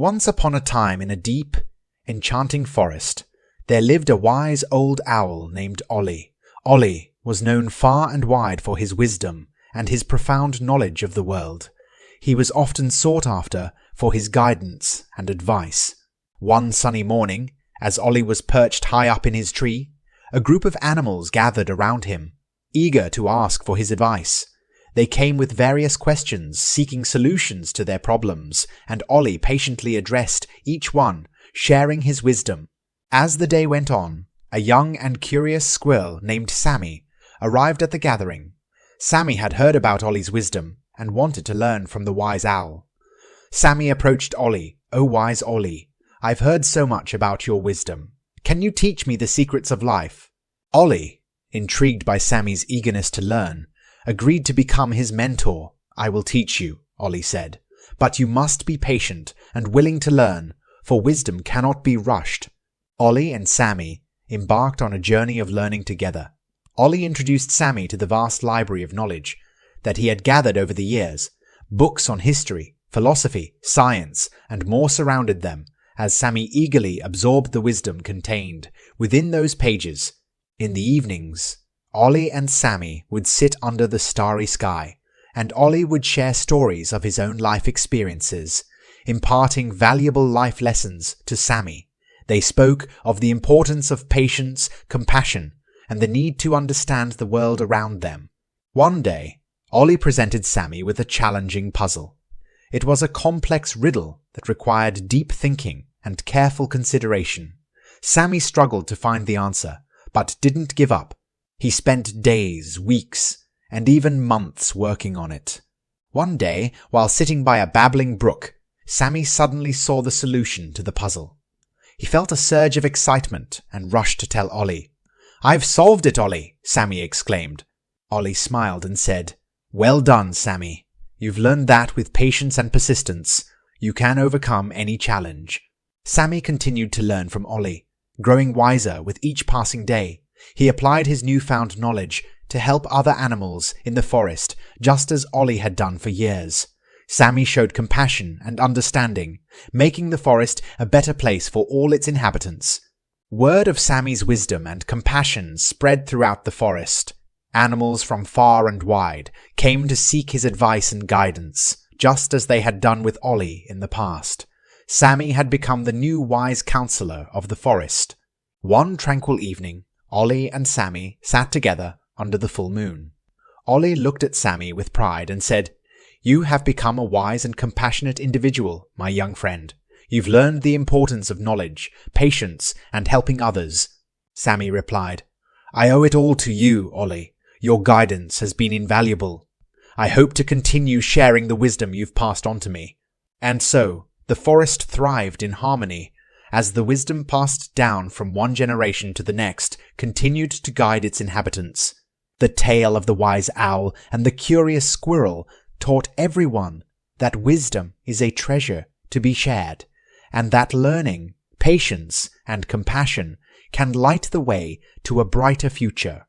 Once upon a time in a deep, enchanting forest, there lived a wise old owl named Ollie. Ollie was known far and wide for his wisdom and his profound knowledge of the world. He was often sought after for his guidance and advice. One sunny morning, as Ollie was perched high up in his tree, a group of animals gathered around him, eager to ask for his advice. They came with various questions, seeking solutions to their problems, and Ollie patiently addressed each one, sharing his wisdom. As the day went on, a young and curious squirrel named Sammy arrived at the gathering. Sammy had heard about Ollie's wisdom and wanted to learn from the wise owl. Sammy approached Ollie. "Oh, wise Ollie, I've heard so much about your wisdom. Can you teach me the secrets of life?" Ollie, intrigued by Sammy's eagerness to learn, agreed to become his mentor. "I will teach you," Ollie said, "but you must be patient and willing to learn, for wisdom cannot be rushed." Ollie and Sammy embarked on a journey of learning together. Ollie introduced Sammy to the vast library of knowledge that he had gathered over the years. Books on history, philosophy, science, and more surrounded them, as Sammy eagerly absorbed the wisdom contained within those pages. In the evenings, Ollie and Sammy would sit under the starry sky, and Ollie would share stories of his own life experiences, imparting valuable life lessons to Sammy. They spoke of the importance of patience, compassion, and the need to understand the world around them. One day, Ollie presented Sammy with a challenging puzzle. It was a complex riddle that required deep thinking and careful consideration. Sammy struggled to find the answer, but didn't give up. He spent days, weeks, and even months working on it. One day, while sitting by a babbling brook, Sammy suddenly saw the solution to the puzzle. He felt a surge of excitement and rushed to tell Ollie. "I've solved it, Ollie!" Sammy exclaimed. Ollie smiled and said, "Well done, Sammy. You've learned that with patience and persistence, you can overcome any challenge." Sammy continued to learn from Ollie, growing wiser with each passing day. He applied his newfound knowledge to help other animals in the forest, just as Ollie had done for years. Sammy showed compassion and understanding, making the forest a better place for all its inhabitants. Word of Sammy's wisdom and compassion spread throughout the forest. Animals from far and wide came to seek his advice and guidance, just as they had done with Ollie in the past. Sammy had become the new wise counselor of the forest. One tranquil evening, Ollie and Sammy sat together under the full moon. Ollie looked at Sammy with pride and said, "You have become a wise and compassionate individual, my young friend. You've learned the importance of knowledge, patience, and helping others." Sammy replied, "I owe it all to you, Ollie. Your guidance has been invaluable. I hope to continue sharing the wisdom you've passed on to me." And so, the forest thrived in harmony, as the wisdom passed down from one generation to the next continued to guide its inhabitants. The tale of the wise owl and the curious squirrel taught everyone that wisdom is a treasure to be shared, and that learning, patience, and compassion can light the way to a brighter future.